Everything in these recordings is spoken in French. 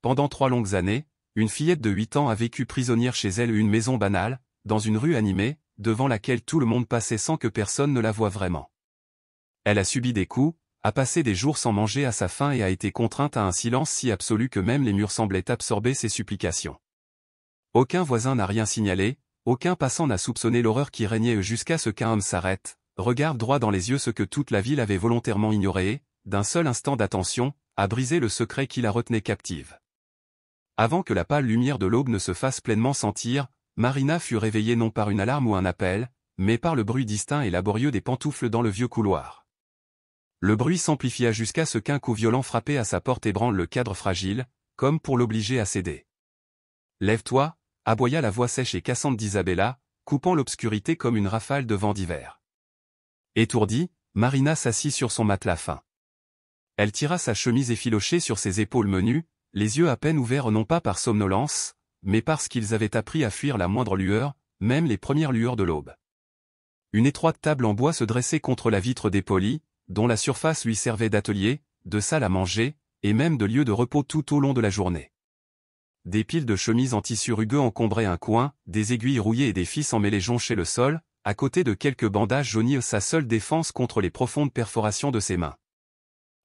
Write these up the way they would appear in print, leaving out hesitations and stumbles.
pendant 3 longues années, une fillette de 8 ans a vécu prisonnière chez elle une maison banale, dans une rue animée, devant laquelle tout le monde passait sans que personne ne la voie vraiment. Elle a subi des coups, a passé des jours sans manger à sa faim et a été contrainte à un silence si absolu que même les murs semblaient absorber ses supplications. Aucun voisin n'a rien signalé, aucun passant n'a soupçonné l'horreur qui régnait jusqu'à ce qu'un homme s'arrête, regarde droit dans les yeux ce que toute la ville avait volontairement ignoré et, d'un seul instant d'attention, a brisé le secret qui la retenait captive. Avant que la pâle lumière de l'aube ne se fasse pleinement sentir, Marina fut réveillée non par une alarme ou un appel, mais par le bruit distinct et laborieux des pantoufles dans le vieux couloir. Le bruit s'amplifia jusqu'à ce qu'un coup violent frappé à sa porte ébranle le cadre fragile, comme pour l'obliger à céder. « Lève-toi » aboya la voix sèche et cassante d'Isabella, coupant l'obscurité comme une rafale de vent d'hiver. Étourdie, Marina s'assit sur son matelas fin. Elle tira sa chemise effilochée sur ses épaules menues, les yeux à peine ouverts non pas par somnolence, mais parce qu'ils avaient appris à fuir la moindre lueur, même les premières lueurs de l'aube. Une étroite table en bois se dressait contre la vitre dépolie, dont la surface lui servait d'atelier, de salle à manger, et même de lieu de repos tout au long de la journée. Des piles de chemises en tissu rugueux encombraient un coin, des aiguilles rouillées et des fils emmêlés jonchaient le sol, à côté de quelques bandages jaunis sa seule défense contre les profondes perforations de ses mains.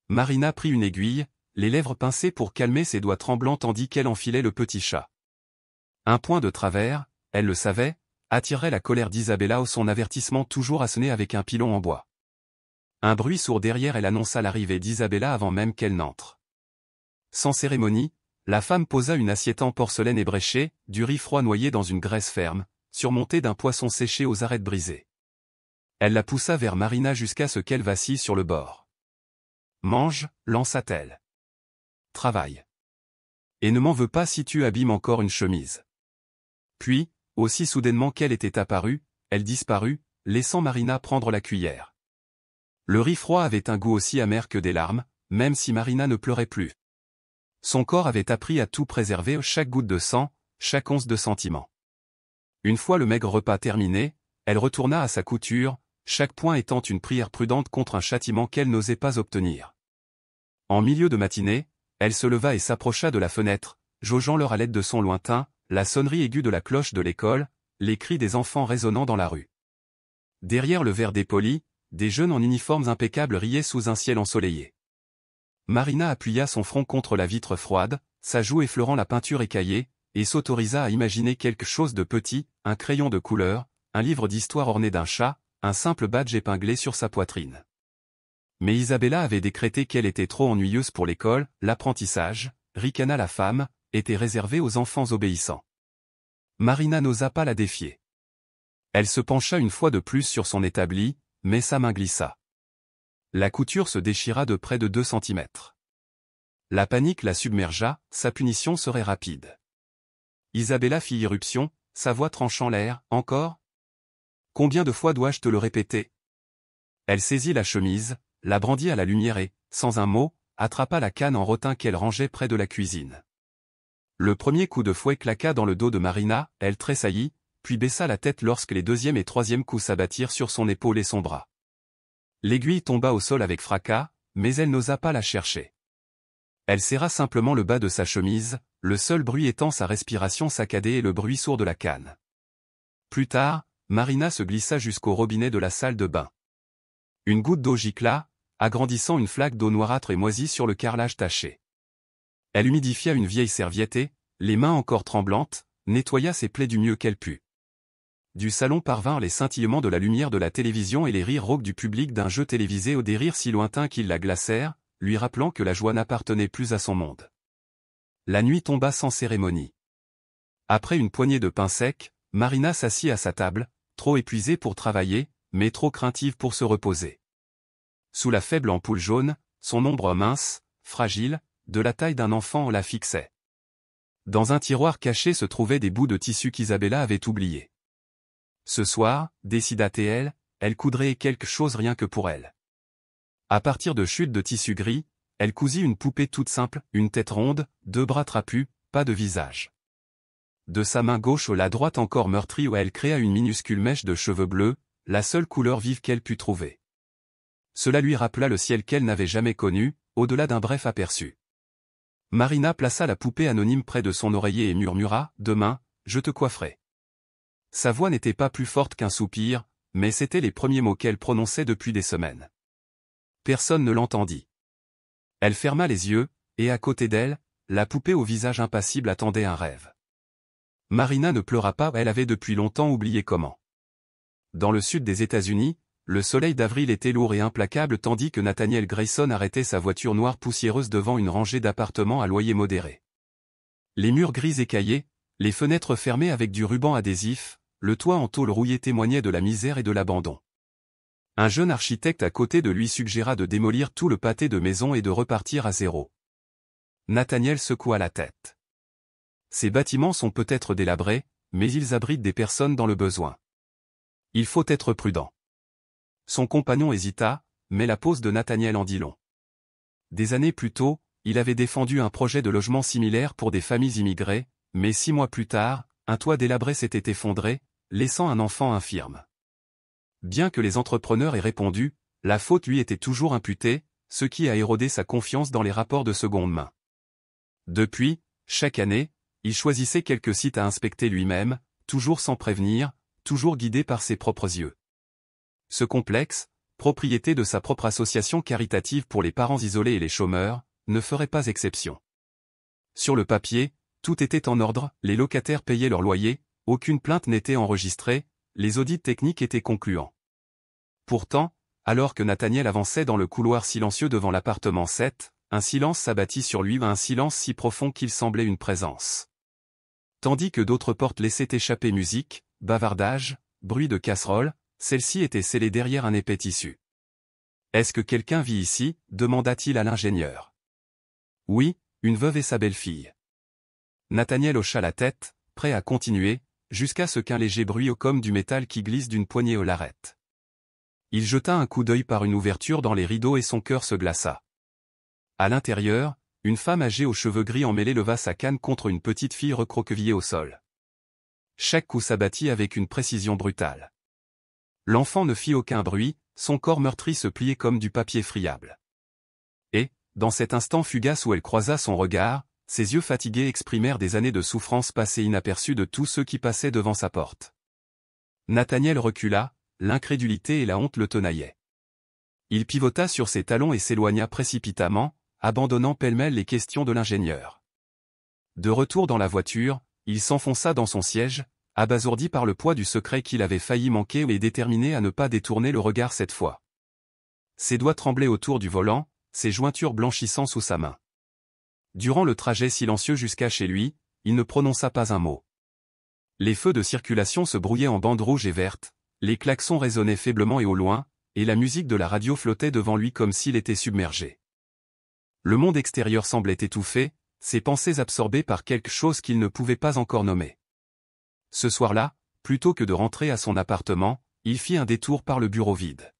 Marina prit une aiguille, les lèvres pincées pour calmer ses doigts tremblants tandis qu'elle enfilait le petit chat. Un point de travers, elle le savait, attirerait la colère d'Isabella ou son avertissement toujours assoné avec un pilon en bois. Un bruit sourd derrière elle annonça l'arrivée d'Isabella avant même qu'elle n'entre. Sans cérémonie, la femme posa une assiette en porcelaine ébréchée, du riz froid noyé dans une graisse ferme, surmontée d'un poisson séché aux arêtes brisées. Elle la poussa vers Marina jusqu'à ce qu'elle vacille sur le bord. « Mange » lança-t-elle. « Travaille. Et ne m'en veux pas si tu abîmes encore une chemise. » Puis, aussi soudainement qu'elle était apparue, elle disparut, laissant Marina prendre la cuillère. Le riz froid avait un goût aussi amer que des larmes, même si Marina ne pleurait plus. Son corps avait appris à tout préserver, chaque goutte de sang, chaque once de sentiment. Une fois le maigre repas terminé, elle retourna à sa couture, chaque point étant une prière prudente contre un châtiment qu'elle n'osait pas obtenir. En milieu de matinée, elle se leva et s'approcha de la fenêtre, jaugeant l'heure à l'aide de son lointain, la sonnerie aiguë de la cloche de l'école, les cris des enfants résonnant dans la rue. Derrière le verre dépoli, des jeunes en uniformes impeccables riaient sous un ciel ensoleillé. Marina appuya son front contre la vitre froide, sa joue effleurant la peinture écaillée, et s'autorisa à imaginer quelque chose de petit, un crayon de couleur, un livre d'histoire orné d'un chat, un simple badge épinglé sur sa poitrine. Mais Isabella avait décrété qu'elle était trop ennuyeuse pour l'école, l'apprentissage, ricana la femme, était réservé aux enfants obéissants. Marina n'osa pas la défier. Elle se pencha une fois de plus sur son établi, mais sa main glissa. La couture se déchira de près de 2 centimètres. La panique la submergea, sa punition serait rapide. Isabella fit irruption, sa voix tranchant l'air. « Encore ? Combien de fois dois-je te le répéter ?» Elle saisit la chemise, la brandit à la lumière et, sans un mot, attrapa la canne en rotin qu'elle rangeait près de la cuisine. Le premier coup de fouet claqua dans le dos de Marina, elle tressaillit, puis baissa la tête lorsque les deuxième et troisième coups s'abattirent sur son épaule et son bras. L'aiguille tomba au sol avec fracas, mais elle n'osa pas la chercher. Elle serra simplement le bas de sa chemise, le seul bruit étant sa respiration saccadée et le bruit sourd de la canne. Plus tard, Marina se glissa jusqu'au robinet de la salle de bain. Une goutte d'eau gicla, agrandissant une flaque d'eau noirâtre et moisie sur le carrelage taché. Elle humidifia une vieille serviette et, les mains encore tremblantes, nettoya ses plaies du mieux qu'elle put. Du salon parvinrent les scintillements de la lumière de la télévision et les rires rauques du public d'un jeu télévisé ou des rires si lointains qu'ils la glacèrent, lui rappelant que la joie n'appartenait plus à son monde. La nuit tomba sans cérémonie. Après une poignée de pain sec, Marina s'assit à sa table, trop épuisée pour travailler, mais trop craintive pour se reposer. Sous la faible ampoule jaune, son ombre mince, fragile, de la taille d'un enfant la fixait. Dans un tiroir caché se trouvaient des bouts de tissu qu'Isabella avait oubliés. Ce soir, décida-t-elle, elle coudrait quelque chose rien que pour elle. À partir de chutes de tissu gris, elle cousit une poupée toute simple, une tête ronde, 2 bras trapus, pas de visage. De sa main gauche la droite encore meurtrie où elle créa une minuscule mèche de cheveux bleus, la seule couleur vive qu'elle put trouver. Cela lui rappela le ciel qu'elle n'avait jamais connu, au-delà d'un bref aperçu. Marina plaça la poupée anonyme près de son oreiller et murmura « Demain, je te coifferai ». Sa voix n'était pas plus forte qu'un soupir, mais c'étaient les premiers mots qu'elle prononçait depuis des semaines. Personne ne l'entendit. Elle ferma les yeux, et à côté d'elle, la poupée au visage impassible attendait un rêve. Marina ne pleura pas, elle avait depuis longtemps oublié comment. Dans le sud des États-Unis, le soleil d'avril était lourd et implacable tandis que Nathaniel Grayson arrêtait sa voiture noire poussiéreuse devant une rangée d'appartements à loyer modéré. Les murs gris écaillés, les fenêtres fermées avec du ruban adhésif, le toit en tôle rouillée témoignait de la misère et de l'abandon. Un jeune architecte à côté de lui suggéra de démolir tout le pâté de maisons et de repartir à zéro. Nathaniel secoua la tête. Ces bâtiments sont peut-être délabrés, mais ils abritent des personnes dans le besoin. Il faut être prudent. Son compagnon hésita, mais la pose de Nathaniel en dit long. Des années plus tôt, il avait défendu un projet de logement similaire pour des familles immigrées, mais 6 mois plus tard, un toit délabré s'était effondré, laissant un enfant infirme. Bien que les entrepreneurs aient répondu, la faute lui était toujours imputée, ce qui a érodé sa confiance dans les rapports de seconde main. Depuis, chaque année, il choisissait quelques sites à inspecter lui-même, toujours sans prévenir, toujours guidé par ses propres yeux. Ce complexe, propriété de sa propre association caritative pour les parents isolés et les chômeurs, ne ferait pas exception. Sur le papier, tout était en ordre, les locataires payaient leur loyer, aucune plainte n'était enregistrée, les audits techniques étaient concluants. Pourtant, alors que Nathaniel avançait dans le couloir silencieux devant l'appartement 7, un silence s'abattit sur lui, un silence si profond qu'il semblait une présence. Tandis que d'autres portes laissaient échapper musique, bavardage, bruit de casserole, celle-ci était scellée derrière un épais tissu. « Est-ce que quelqu'un vit ici » demanda-t-il à l'ingénieur. « Oui, une veuve et sa belle-fille. » Nathaniel hocha la tête, prêt à continuer, jusqu'à ce qu'un léger bruit comme du métal qui glisse d'une poignée l'arrête. Il jeta un coup d'œil par une ouverture dans les rideaux et son cœur se glaça. À l'intérieur, une femme âgée aux cheveux gris emmêlés leva sa canne contre une petite fille recroquevillée au sol. Chaque coup s'abattit avec une précision brutale. L'enfant ne fit aucun bruit, son corps meurtri se pliait comme du papier friable. Et, dans cet instant fugace où elle croisa son regard, ses yeux fatigués exprimèrent des années de souffrance passées inaperçues de tous ceux qui passaient devant sa porte. Nathaniel recula, l'incrédulité et la honte le tenaillaient. Il pivota sur ses talons et s'éloigna précipitamment, abandonnant pêle-mêle les questions de l'ingénieur. De retour dans la voiture, il s'enfonça dans son siège, abasourdi par le poids du secret qu'il avait failli manquer et déterminé à ne pas détourner le regard cette fois. Ses doigts tremblaient autour du volant, ses jointures blanchissant sous sa main. Durant le trajet silencieux jusqu'à chez lui, il ne prononça pas un mot. Les feux de circulation se brouillaient en bandes rouges et vertes, les klaxons résonnaient faiblement et au loin, et la musique de la radio flottait devant lui comme s'il était submergé. Le monde extérieur semblait étouffé, ses pensées absorbées par quelque chose qu'il ne pouvait pas encore nommer. Ce soir-là, plutôt que de rentrer à son appartement, il fit un détour par le bureau vide.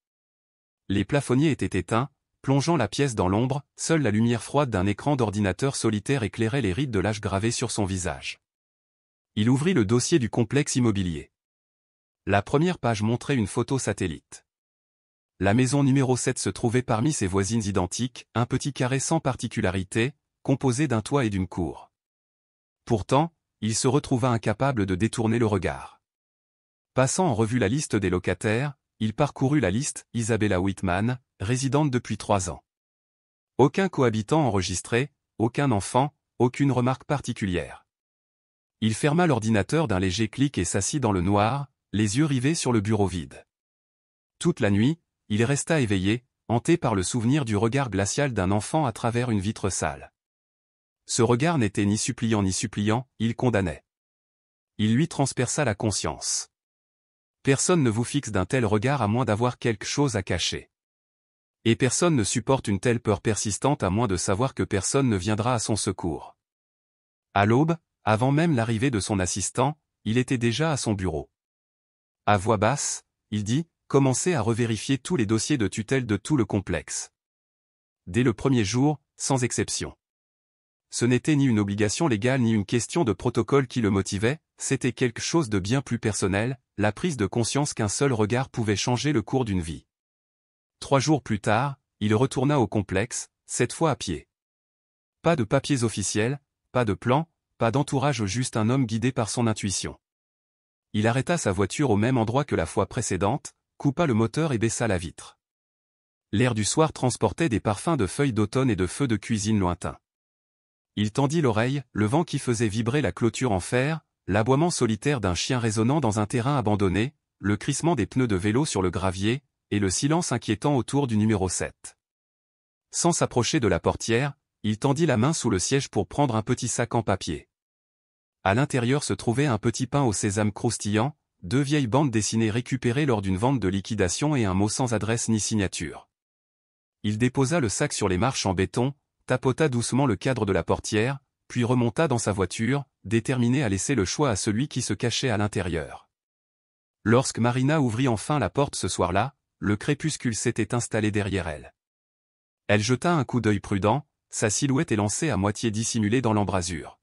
Les plafonniers étaient éteints, plongeant la pièce dans l'ombre, seule la lumière froide d'un écran d'ordinateur solitaire éclairait les rides de l'âge gravées sur son visage. Il ouvrit le dossier du complexe immobilier. La première page montrait une photo satellite. La maison numéro 7 se trouvait parmi ses voisines identiques, un petit carré sans particularité, composé d'un toit et d'une cour. Pourtant, il se retrouva incapable de détourner le regard. Passant en revue la liste des locataires, il parcourut la liste, Isabella Whitman, résidente depuis 3 ans. Aucun cohabitant enregistré, aucun enfant, aucune remarque particulière. Il ferma l'ordinateur d'un léger clic et s'assit dans le noir, les yeux rivés sur le bureau vide. Toute la nuit, il resta éveillé, hanté par le souvenir du regard glacial d'un enfant à travers une vitre sale. Ce regard n'était ni suppliant, il condamnait. Il lui transperça la conscience. Personne ne vous fixe d'un tel regard à moins d'avoir quelque chose à cacher. Et personne ne supporte une telle peur persistante à moins de savoir que personne ne viendra à son secours. À l'aube, avant même l'arrivée de son assistant, il était déjà à son bureau. À voix basse, il dit, commencez à revérifier tous les dossiers de tutelle de tout le complexe. Dès le premier jour, sans exception. Ce n'était ni une obligation légale ni une question de protocole qui le motivait, c'était quelque chose de bien plus personnel, la prise de conscience qu'un seul regard pouvait changer le cours d'une vie. 3 jours plus tard, il retourna au complexe, cette fois à pied. Pas de papiers officiels, pas de plan, pas d'entourage, juste un homme guidé par son intuition. Il arrêta sa voiture au même endroit que la fois précédente, coupa le moteur et baissa la vitre. L'air du soir transportait des parfums de feuilles d'automne et de feux de cuisine lointains. Il tendit l'oreille, le vent qui faisait vibrer la clôture en fer, l'aboiement solitaire d'un chien résonnant dans un terrain abandonné, le crissement des pneus de vélo sur le gravier, et le silence inquiétant autour du numéro 7. Sans s'approcher de la portière, il tendit la main sous le siège pour prendre un petit sac en papier. À l'intérieur se trouvait un petit pain au sésame croustillant, 2 vieilles bandes dessinées récupérées lors d'une vente de liquidation et un mot sans adresse ni signature. Il déposa le sac sur les marches en béton, tapota doucement le cadre de la portière, puis remonta dans sa voiture, déterminé à laisser le choix à celui qui se cachait à l'intérieur. Lorsque Marina ouvrit enfin la porte ce soir-là, le crépuscule s'était installé derrière elle. Elle jeta un coup d'œil prudent, sa silhouette élancée à moitié dissimulée dans l'embrasure.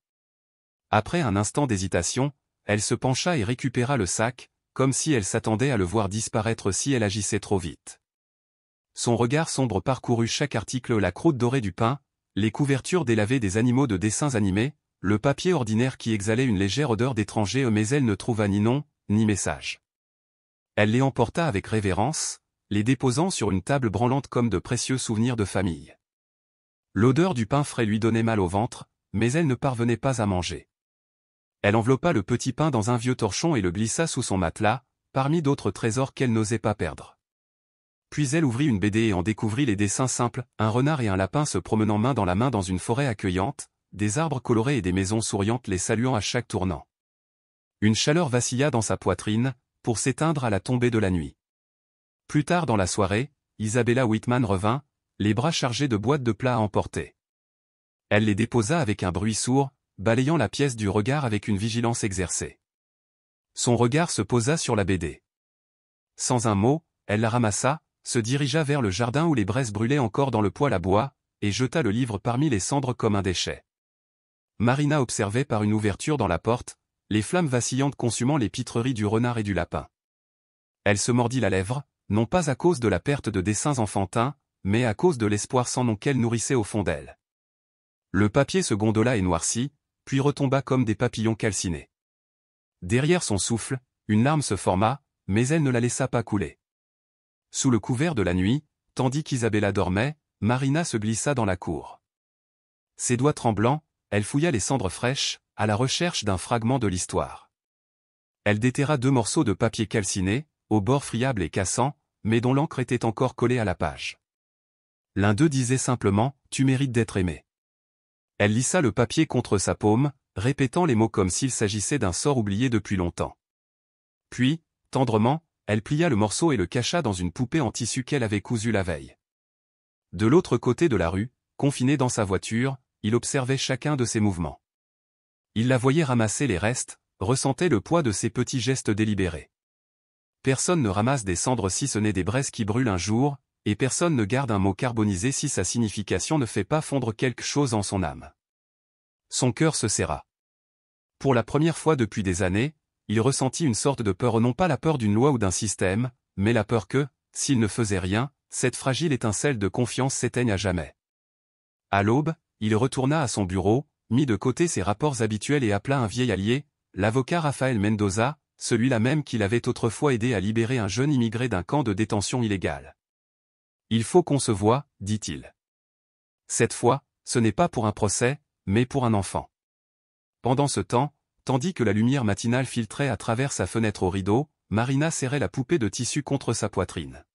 Après un instant d'hésitation, elle se pencha et récupéra le sac, comme si elle s'attendait à le voir disparaître si elle agissait trop vite. Son regard sombre parcourut chaque article, la croûte dorée du pain, les couvertures délavées des animaux de dessins animés, le papier ordinaire qui exhalait une légère odeur d'étranger, mais elle ne trouva ni nom, ni message. Elle les emporta avec révérence, les déposant sur une table branlante comme de précieux souvenirs de famille. L'odeur du pain frais lui donnait mal au ventre, mais elle ne parvenait pas à manger. Elle enveloppa le petit pain dans un vieux torchon et le glissa sous son matelas, parmi d'autres trésors qu'elle n'osait pas perdre. Puis elle ouvrit une BD et en découvrit les dessins simples, un renard et un lapin se promenant main dans la main dans une forêt accueillante, des arbres colorés et des maisons souriantes les saluant à chaque tournant. Une chaleur vacilla dans sa poitrine, pour s'éteindre à la tombée de la nuit. Plus tard dans la soirée, Isabella Whitman revint, les bras chargés de boîtes de plats à emporter. Elle les déposa avec un bruit sourd, balayant la pièce du regard avec une vigilance exercée. Son regard se posa sur la BD. Sans un mot, elle la ramassa, se dirigea vers le jardin où les braises brûlaient encore dans le poêle à bois, et jeta le livre parmi les cendres comme un déchet. Marina observait par une ouverture dans la porte, les flammes vacillantes consumant les pitreries du renard et du lapin. Elle se mordit la lèvre, non pas à cause de la perte de dessins enfantins, mais à cause de l'espoir sans nom qu'elle nourrissait au fond d'elle. Le papier se gondola et noircit, puis retomba comme des papillons calcinés. Derrière son souffle, une larme se forma, mais elle ne la laissa pas couler. Sous le couvert de la nuit, tandis qu'Isabella dormait, Marina se glissa dans la cour. Ses doigts tremblants, elle fouilla les cendres fraîches, à la recherche d'un fragment de l'histoire. Elle déterra 2 morceaux de papier calciné, aux bords friables et cassants, mais dont l'encre était encore collée à la page. L'un d'eux disait simplement « Tu mérites d'être aimé ». Elle lissa le papier contre sa paume, répétant les mots comme s'il s'agissait d'un sort oublié depuis longtemps. Puis, tendrement, elle plia le morceau et le cacha dans une poupée en tissu qu'elle avait cousue la veille. De l'autre côté de la rue, confiné dans sa voiture, il observait chacun de ses mouvements. Il la voyait ramasser les restes, ressentait le poids de ses petits gestes délibérés. Personne ne ramasse des cendres si ce n'est des braises qui brûlent un jour, et personne ne garde un mot carbonisé si sa signification ne fait pas fondre quelque chose en son âme. Son cœur se serra. Pour la première fois depuis des années, il ressentit une sorte de peur, non pas la peur d'une loi ou d'un système, mais la peur que, s'il ne faisait rien, cette fragile étincelle de confiance s'éteigne à jamais. À l'aube, il retourna à son bureau, mit de côté ses rapports habituels et appela un vieil allié, l'avocat Rafael Mendoza, celui-là même qui l'avait autrefois aidé à libérer un jeune immigré d'un camp de détention illégale. « Il faut qu'on se voie, dit-il. Cette fois, ce n'est pas pour un procès, mais pour un enfant. » Pendant ce temps, tandis que la lumière matinale filtrait à travers sa fenêtre au rideau, Marina serrait la poupée de tissu contre sa poitrine.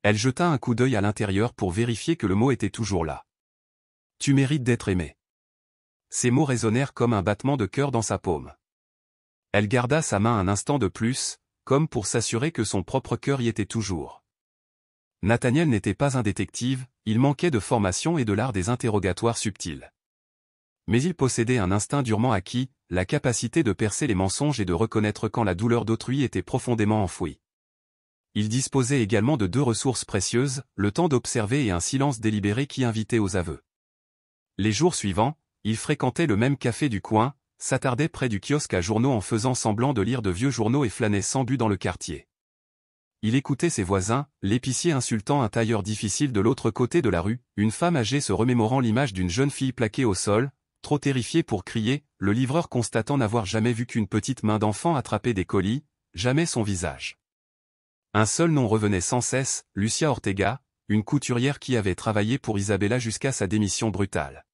Elle jeta un coup d'œil à l'intérieur pour vérifier que le mot était toujours là. « Tu mérites d'être aimé. » Ces mots résonnèrent comme un battement de cœur dans sa paume. Elle garda sa main un instant de plus, comme pour s'assurer que son propre cœur y était toujours. Nathaniel n'était pas un détective, il manquait de formation et de l'art des interrogatoires subtils. Mais il possédait un instinct durement acquis, la capacité de percer les mensonges et de reconnaître quand la douleur d'autrui était profondément enfouie. Il disposait également de 2 ressources précieuses, le temps d'observer et un silence délibéré qui invitait aux aveux. Les jours suivants, il fréquentait le même café du coin, s'attardait près du kiosque à journaux en faisant semblant de lire de vieux journaux et flânait sans but dans le quartier. Il écoutait ses voisins, l'épicier insultant un tailleur difficile de l'autre côté de la rue, une femme âgée se remémorant l'image d'une jeune fille plaquée au sol, trop terrifiée pour crier, le livreur constatant n'avoir jamais vu qu'une petite main d'enfant attraper des colis, jamais son visage. Un seul nom revenait sans cesse, Lucia Ortega, une couturière qui avait travaillé pour Isabella jusqu'à sa démission brutale.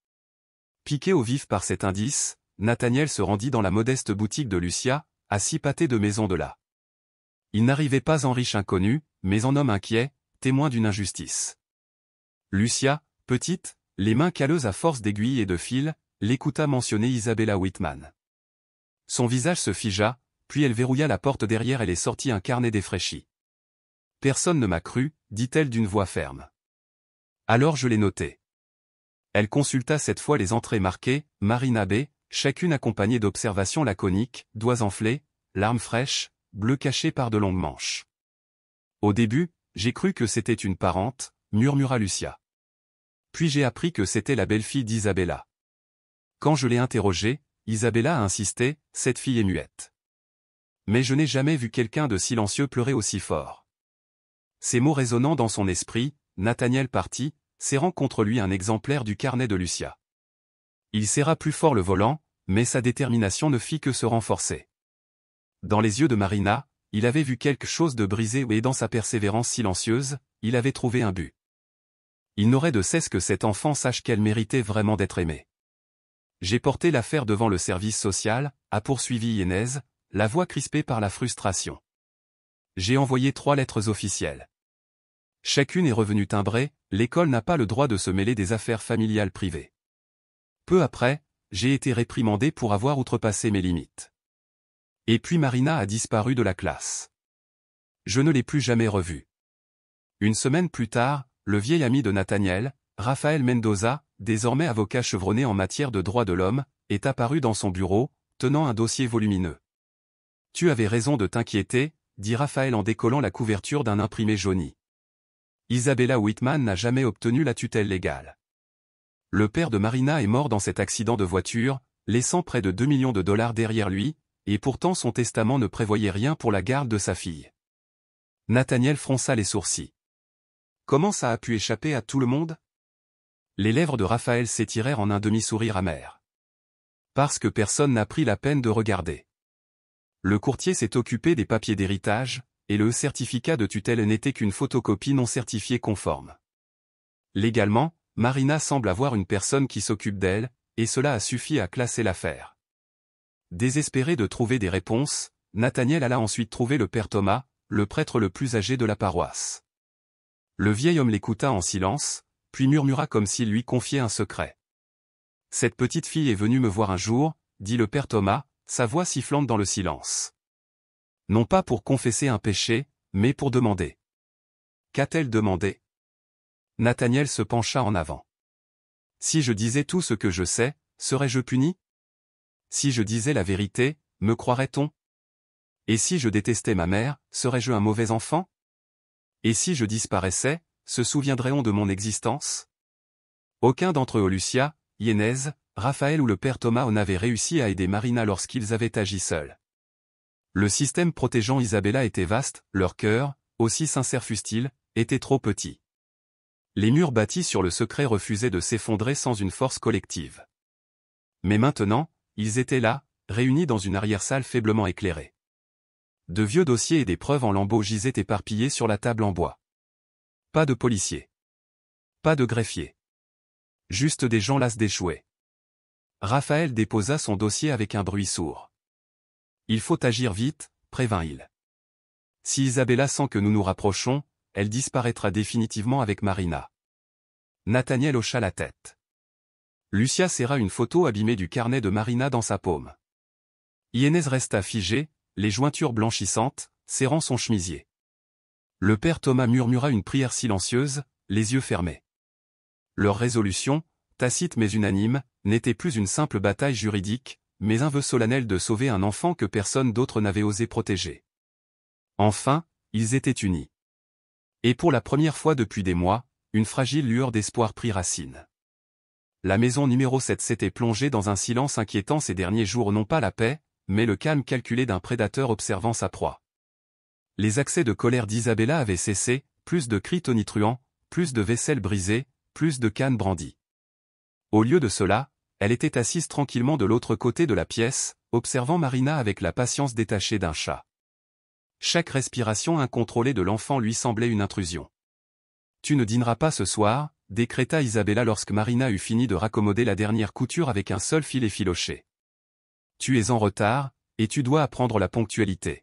Piqué au vif par cet indice, Nathaniel se rendit dans la modeste boutique de Lucia, à 6 pâtés de maison de là. Il n'arrivait pas en riche inconnu, mais en homme inquiet, témoin d'une injustice. Lucia, petite, les mains calleuses à force d'aiguilles et de fils, l'écouta mentionner Isabella Whitman. Son visage se figea, puis elle verrouilla la porte derrière elle et sortit un carnet défraîchi. « Personne ne m'a cru, dit-elle d'une voix ferme. Alors je l'ai noté. » Elle consulta cette fois les entrées marquées, Marina B., chacune accompagnée d'observations laconiques, doigts enflés, larmes fraîches, bleu caché par de longues manches. Au début, j'ai cru que c'était une parente, murmura Lucia. Puis j'ai appris que c'était la belle-fille d'Isabella. Quand je l'ai interrogée, Isabella a insisté, cette fille est muette. Mais je n'ai jamais vu quelqu'un de silencieux pleurer aussi fort. Ces mots résonnant dans son esprit, Nathaniel partit, serrant contre lui un exemplaire du carnet de Lucia. Il serra plus fort le volant, mais sa détermination ne fit que se renforcer. Dans les yeux de Marina, il avait vu quelque chose de brisé et dans sa persévérance silencieuse, il avait trouvé un but. Il n'aurait de cesse que cet enfant sache qu'elle méritait vraiment d'être aimée. J'ai porté l'affaire devant le service social, a poursuivi Yanez, la voix crispée par la frustration. J'ai envoyé 3 lettres officielles. Chacune est revenue timbrée, l'école n'a pas le droit de se mêler des affaires familiales privées. Peu après, j'ai été réprimandé pour avoir outrepassé mes limites. Et puis Marina a disparu de la classe. Je ne l'ai plus jamais revue. Une semaine plus tard, le vieil ami de Nathaniel, Rafael Mendoza, désormais avocat chevronné en matière de droits de l'homme, est apparu dans son bureau, tenant un dossier volumineux. « Tu avais raison de t'inquiéter », dit Raphaël en décollant la couverture d'un imprimé jauni. Isabella Whitman n'a jamais obtenu la tutelle légale. Le père de Marina est mort dans cet accident de voiture, laissant près de 2 millions de dollars derrière lui, et pourtant son testament ne prévoyait rien pour la garde de sa fille. Nathaniel fronça les sourcils. Comment ça a pu échapper à tout le monde? Les lèvres de Raphaël s'étirèrent en un demi-sourire amer. Parce que personne n'a pris la peine de regarder. Le courtier s'est occupé des papiers d'héritage, et le certificat de tutelle n'était qu'une photocopie non certifiée conforme. Légalement, Marina semble avoir une personne qui s'occupe d'elle, et cela a suffi à classer l'affaire. Désespéré de trouver des réponses, Nathaniel alla ensuite trouver le père Thomas, le prêtre le plus âgé de la paroisse. Le vieil homme l'écouta en silence, puis murmura comme s'il lui confiait un secret. « Cette petite fille est venue me voir un jour, » dit le père Thomas, sa voix sifflante dans le silence. Non pas pour confesser un péché, mais pour demander. Qu'a-t-elle demandé? Nathaniel se pencha en avant. Si je disais tout ce que je sais, serais-je puni? Si je disais la vérité, me croirait-on? Et si je détestais ma mère, serais-je un mauvais enfant? Et si je disparaissais, se souviendrait-on de mon existence? Aucun d'entre eux, Lucia, Yanez, Raphaël ou le père Thomas n'avait réussi à aider Marina lorsqu'ils avaient agi seuls. Le système protégeant Isabella était vaste, leur cœur, aussi sincère fût-il, était trop petit. Les murs bâtis sur le secret refusaient de s'effondrer sans une force collective. Mais maintenant, ils étaient là, réunis dans une arrière-salle faiblement éclairée. De vieux dossiers et des preuves en lambeaux gisaient éparpillés sur la table en bois. Pas de policiers. Pas de greffiers. Juste des gens las d'échouer. Raphaël déposa son dossier avec un bruit sourd. « Il faut agir vite », prévint-il. « Si Isabella sent que nous nous rapprochons, elle disparaîtra définitivement avec Marina. » Nathaniel hocha la tête. Lucia serra une photo abîmée du carnet de Marina dans sa paume. Yanez resta figé, les jointures blanchissantes, serrant son chemisier. Le père Thomas murmura une prière silencieuse, les yeux fermés. Leur résolution, tacite mais unanime, n'était plus une simple bataille juridique, mais un vœu solennel de sauver un enfant que personne d'autre n'avait osé protéger. Enfin, ils étaient unis. Et pour la première fois depuis des mois, une fragile lueur d'espoir prit racine. La maison numéro 7 s'était plongée dans un silence inquiétant ces derniers jours, non pas la paix, mais le calme calculé d'un prédateur observant sa proie. Les accès de colère d'Isabella avaient cessé, plus de cris tonitruants, plus de vaisselle brisée, plus de cannes brandies. Au lieu de cela, elle était assise tranquillement de l'autre côté de la pièce, observant Marina avec la patience détachée d'un chat. Chaque respiration incontrôlée de l'enfant lui semblait une intrusion. « Tu ne dîneras pas ce soir », décréta Isabella lorsque Marina eut fini de raccommoder la dernière couture avec un seul fil effiloché. « Tu es en retard, et tu dois apprendre la ponctualité. »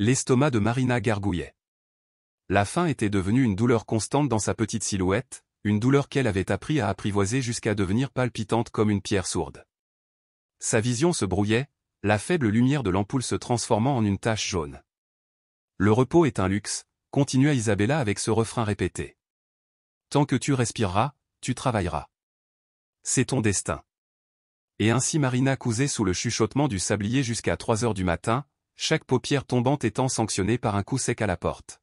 L'estomac de Marina gargouillait. La faim était devenue une douleur constante dans sa petite silhouette, une douleur qu'elle avait appris à apprivoiser jusqu'à devenir palpitante comme une pierre sourde. Sa vision se brouillait, la faible lumière de l'ampoule se transformant en une tache jaune. Le repos est un luxe, continua Isabella avec ce refrain répété. Tant que tu respireras, tu travailleras. C'est ton destin. Et ainsi Marina cousait sous le chuchotement du sablier jusqu'à 3 heures du matin, chaque paupière tombante étant sanctionnée par un coup sec à la porte.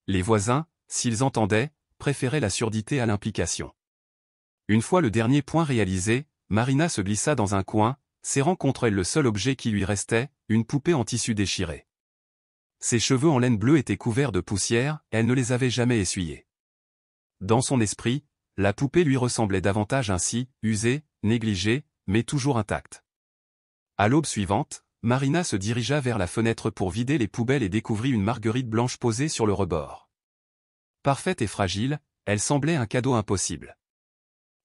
Les voisins, s'ils entendaient, préféraient la surdité à l'implication. Une fois le dernier point réalisé, Marina se glissa dans un coin, serrant contre elle le seul objet qui lui restait, une poupée en tissu déchiré. Ses cheveux en laine bleue étaient couverts de poussière, elle ne les avait jamais essuyés. Dans son esprit, la poupée lui ressemblait davantage ainsi, usée, négligée, mais toujours intacte. À l'aube suivante, Marina se dirigea vers la fenêtre pour vider les poubelles et découvrit une marguerite blanche posée sur le rebord. Parfaite et fragile, elle semblait un cadeau impossible.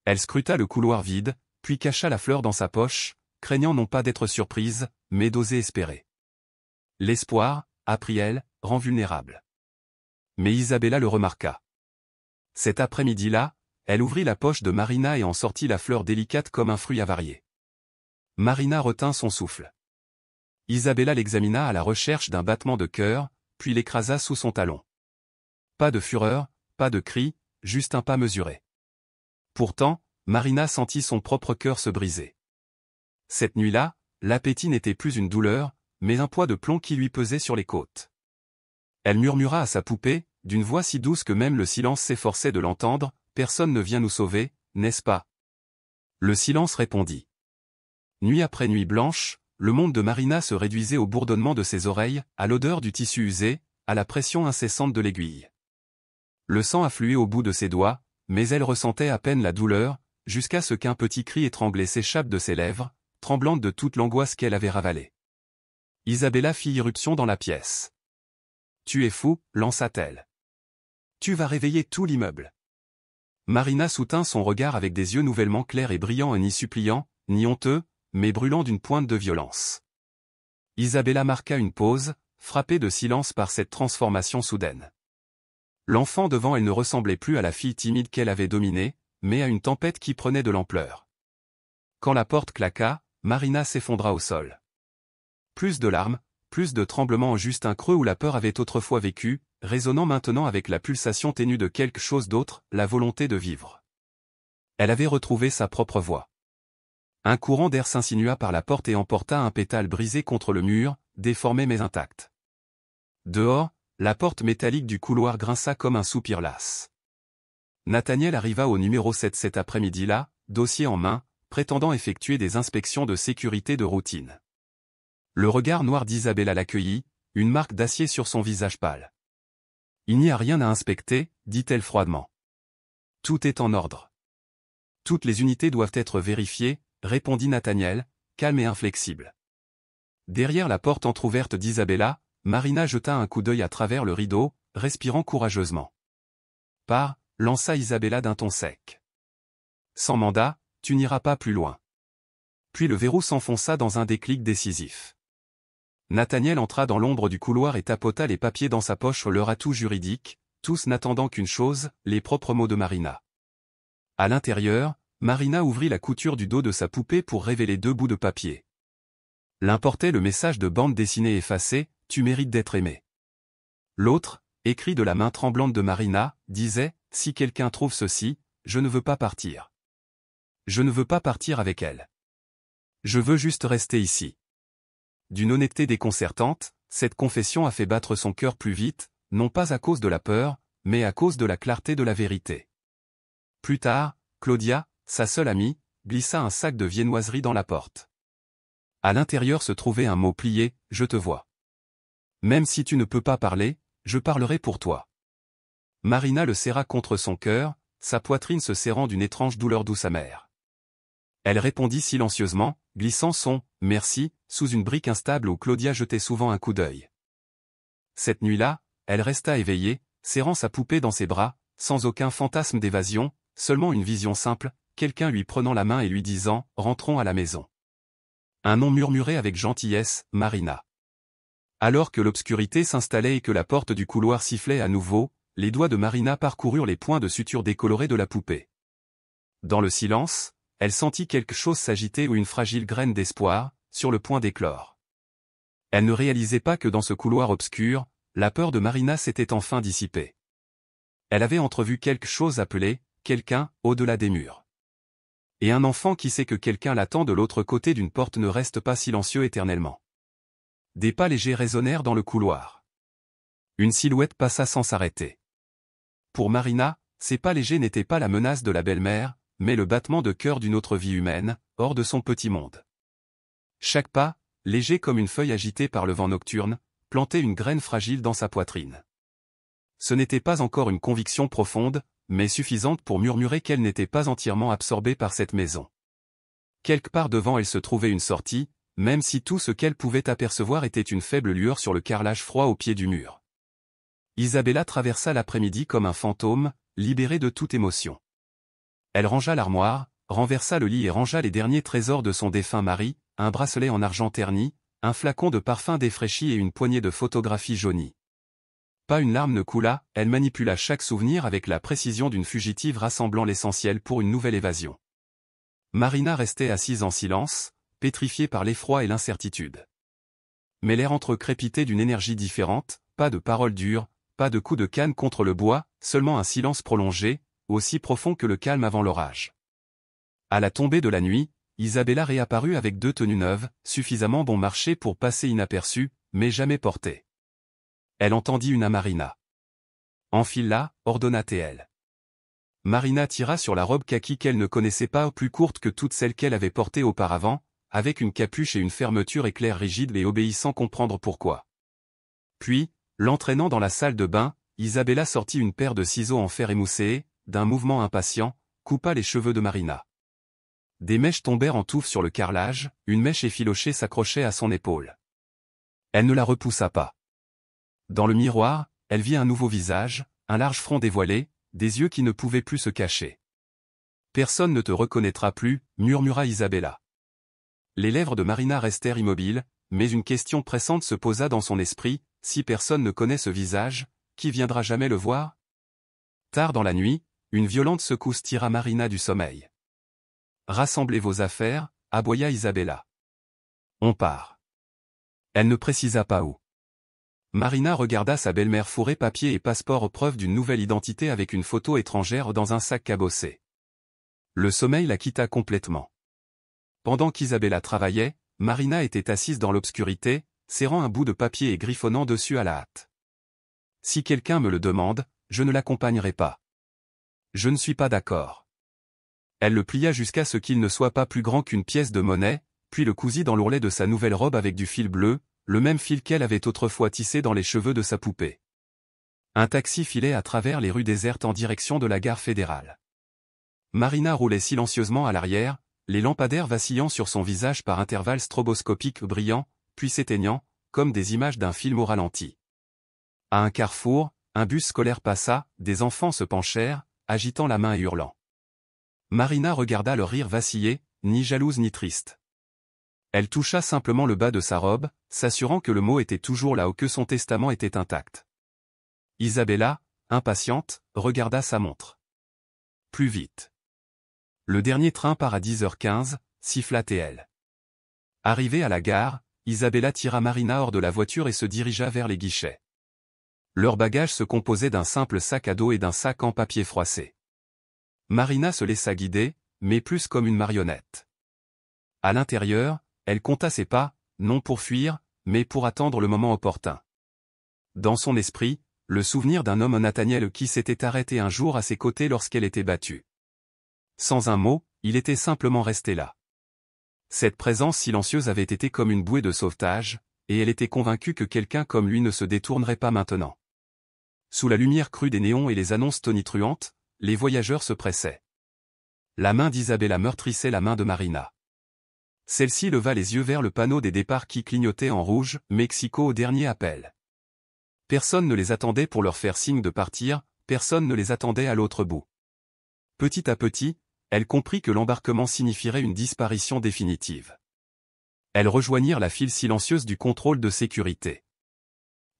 Elle scruta le couloir vide, puis cacha la fleur dans sa poche, craignant non pas d'être surprise, mais d'oser espérer. L'espoir, apprit-elle, rend vulnérable. Mais Isabella le remarqua. Cet après-midi-là, elle ouvrit la poche de Marina et en sortit la fleur délicate comme un fruit avarié. Marina retint son souffle. Isabella l'examina à la recherche d'un battement de cœur, puis l'écrasa sous son talon. Pas de fureur, pas de cri, juste un pas mesuré. Pourtant, Marina sentit son propre cœur se briser. Cette nuit-là, l'appétit n'était plus une douleur, mais un poids de plomb qui lui pesait sur les côtes. Elle murmura à sa poupée, d'une voix si douce que même le silence s'efforçait de l'entendre, « Personne ne vient nous sauver, n'est-ce pas ?» Le silence répondit. Nuit après nuit blanche, le monde de Marina se réduisait au bourdonnement de ses oreilles, à l'odeur du tissu usé, à la pression incessante de l'aiguille. Le sang affluait au bout de ses doigts, mais elle ressentait à peine la douleur, jusqu'à ce qu'un petit cri étranglé s'échappe de ses lèvres, tremblante de toute l'angoisse qu'elle avait ravalée. Isabella fit irruption dans la pièce. « Tu es fou, lança-t-elle. Tu vas réveiller tout l'immeuble. » Marina soutint son regard avec des yeux nouvellement clairs et brillants et ni suppliants, ni honteux, mais brûlant d'une pointe de violence. Isabella marqua une pause, frappée de silence par cette transformation soudaine. L'enfant devant elle ne ressemblait plus à la fille timide qu'elle avait dominée, mais à une tempête qui prenait de l'ampleur. Quand la porte claqua, Marina s'effondra au sol. Plus de larmes, plus de tremblements en juste un creux où la peur avait autrefois vécu, résonnant maintenant avec la pulsation ténue de quelque chose d'autre, la volonté de vivre. Elle avait retrouvé sa propre voix. Un courant d'air s'insinua par la porte et emporta un pétale brisé contre le mur, déformé mais intact. Dehors, la porte métallique du couloir grinça comme un soupir las. Nathaniel arriva au numéro 7 cet après-midi-là, dossier en main, prétendant effectuer des inspections de sécurité de routine. Le regard noir d'Isabella l'accueillit, une marque d'acier sur son visage pâle. « Il n'y a rien à inspecter, dit-elle froidement. Tout est en ordre. Toutes les unités doivent être vérifiées, répondit Nathaniel, calme et inflexible. Derrière la porte entr'ouverte d'Isabella, Marina jeta un coup d'œil à travers le rideau, respirant courageusement. « Pars », lança Isabella d'un ton sec. « Sans mandat, tu n'iras pas plus loin. » Puis le verrou s'enfonça dans un déclic décisif. Nathaniel entra dans l'ombre du couloir et tapota les papiers dans sa poche, leur atout juridique, tous n'attendant qu'une chose, les propres mots de Marina. À l'intérieur, Marina ouvrit la couture du dos de sa poupée pour révéler 2 bouts de papier. L'un portait le message de bande dessinée effacé, « Tu mérites d'être aimé ». L'autre, écrit de la main tremblante de Marina, disait, « Si quelqu'un trouve ceci, je ne veux pas partir. Je ne veux pas partir avec elle. Je veux juste rester ici. » D'une honnêteté déconcertante, cette confession a fait battre son cœur plus vite, non pas à cause de la peur, mais à cause de la clarté de la vérité. Plus tard, Claudia, sa seule amie, glissa un sac de viennoiserie dans la porte. À l'intérieur se trouvait un mot plié, « Je te vois. » Même si tu ne peux pas parler, je parlerai pour toi. Marina le serra contre son cœur, sa poitrine se serrant d'une étrange douleur douce amère. Elle répondit silencieusement, glissant son « merci » sous une brique instable où Claudia jetait souvent un coup d'œil. Cette nuit-là, elle resta éveillée, serrant sa poupée dans ses bras, sans aucun fantasme d'évasion, seulement une vision simple, quelqu'un lui prenant la main et lui disant « rentrons à la maison ». Un nom murmuré avec gentillesse, Marina. Alors que l'obscurité s'installait et que la porte du couloir sifflait à nouveau, les doigts de Marina parcoururent les points de suture décolorés de la poupée. Dans le silence, elle sentit quelque chose s'agiter ou une fragile graine d'espoir, sur le point d'éclore. Elle ne réalisait pas que dans ce couloir obscur, la peur de Marina s'était enfin dissipée. Elle avait entrevu quelque chose appelé « quelqu'un » au-delà des murs. Et un enfant qui sait que quelqu'un l'attend de l'autre côté d'une porte ne reste pas silencieux éternellement. Des pas légers résonnèrent dans le couloir. Une silhouette passa sans s'arrêter. Pour Marina, ces pas légers n'étaient pas la menace de la belle-mère, mais le battement de cœur d'une autre vie humaine, hors de son petit monde. Chaque pas, léger comme une feuille agitée par le vent nocturne, plantait une graine fragile dans sa poitrine. Ce n'était pas encore une conviction profonde, mais suffisante pour murmurer qu'elle n'était pas entièrement absorbée par cette maison. Quelque part devant elle se trouvait une sortie, même si tout ce qu'elle pouvait apercevoir était une faible lueur sur le carrelage froid au pied du mur. Isabella traversa l'après-midi comme un fantôme, libérée de toute émotion. Elle rangea l'armoire, renversa le lit et rangea les derniers trésors de son défunt mari, un bracelet en argent terni, un flacon de parfum défraîchi et une poignée de photographies jaunies. Pas une larme ne coula, elle manipula chaque souvenir avec la précision d'une fugitive rassemblant l'essentiel pour une nouvelle évasion. Marina restait assise en silence, pétrifiée par l'effroi et l'incertitude. Mais l'air entrecrépitait d'une énergie différente, pas de paroles dures, pas de coups de canne contre le bois, seulement un silence prolongé, aussi profond que le calme avant l'orage. À la tombée de la nuit, Isabella réapparut avec 2 tenues neuves, suffisamment bon marché pour passer inaperçue, mais jamais portée. Elle entendit une à Marina. « Enfile-la » ordonna-t-elle. Marina tira sur la robe kaki qu'elle ne connaissait pas, plus courte que toutes celles qu'elle avait portées auparavant, avec une capuche et une fermeture éclair rigide et obéissant comprendre pourquoi. Puis, l'entraînant dans la salle de bain, Isabella sortit une paire de ciseaux en fer émoussé et, d'un mouvement impatient, coupa les cheveux de Marina. Des mèches tombèrent en touffe sur le carrelage, une mèche effilochée s'accrochait à son épaule. Elle ne la repoussa pas. Dans le miroir, elle vit un nouveau visage, un large front dévoilé, des yeux qui ne pouvaient plus se cacher. « Personne ne te reconnaîtra plus » murmura Isabella. Les lèvres de Marina restèrent immobiles, mais une question pressante se posa dans son esprit, si personne ne connaît ce visage, qui viendra jamais le voir? Tard dans la nuit, une violente secousse tira Marina du sommeil. « Rassemblez vos affaires » aboya Isabella. « On part. » Elle ne précisa pas où. Marina regarda sa belle-mère fourrer papier et passeport preuve d'une nouvelle identité avec une photo étrangère dans un sac cabossé. Le sommeil la quitta complètement. Pendant qu'Isabella travaillait, Marina était assise dans l'obscurité, serrant un bout de papier et griffonnant dessus à la hâte. « Si quelqu'un me le demande, je ne l'accompagnerai pas. Je ne suis pas d'accord. » Elle le plia jusqu'à ce qu'il ne soit pas plus grand qu'une pièce de monnaie, puis le cousit dans l'ourlet de sa nouvelle robe avec du fil bleu, le même fil qu'elle avait autrefois tissé dans les cheveux de sa poupée. Un taxi filait à travers les rues désertes en direction de la gare fédérale. Marina roulait silencieusement à l'arrière, les lampadaires vacillant sur son visage par intervalles stroboscopiques brillants, puis s'éteignant, comme des images d'un film au ralenti. À un carrefour, un bus scolaire passa, des enfants se penchèrent, agitant la main et hurlant. Marina regarda leur rire vaciller, ni jalouse ni triste. Elle toucha simplement le bas de sa robe, s'assurant que le mot était toujours là ou que son testament était intact. Isabella, impatiente, regarda sa montre. Plus vite. Le dernier train part à 10h15, siffla-t-elle. Arrivée à la gare, Isabella tira Marina hors de la voiture et se dirigea vers les guichets. Leur bagage se composait d'un simple sac à dos et d'un sac en papier froissé. Marina se laissa guider, mais plus comme une marionnette. À l'intérieur, elle compta ses pas, non pour fuir, mais pour attendre le moment opportun. Dans son esprit, le souvenir d'un homme Nathaniel qui s'était arrêté un jour à ses côtés lorsqu'elle était battue. Sans un mot, il était simplement resté là. Cette présence silencieuse avait été comme une bouée de sauvetage, et elle était convaincue que quelqu'un comme lui ne se détournerait pas maintenant. Sous la lumière crue des néons et les annonces tonitruantes, les voyageurs se pressaient. La main d'Isabella meurtrissait la main de Marina. Celle-ci leva les yeux vers le panneau des départs qui clignotait en rouge, Mexico au dernier appel. Personne ne les attendait pour leur faire signe de partir, personne ne les attendait à l'autre bout. Petit à petit, elle comprit que l'embarquement signifierait une disparition définitive. Elles rejoignirent la file silencieuse du contrôle de sécurité.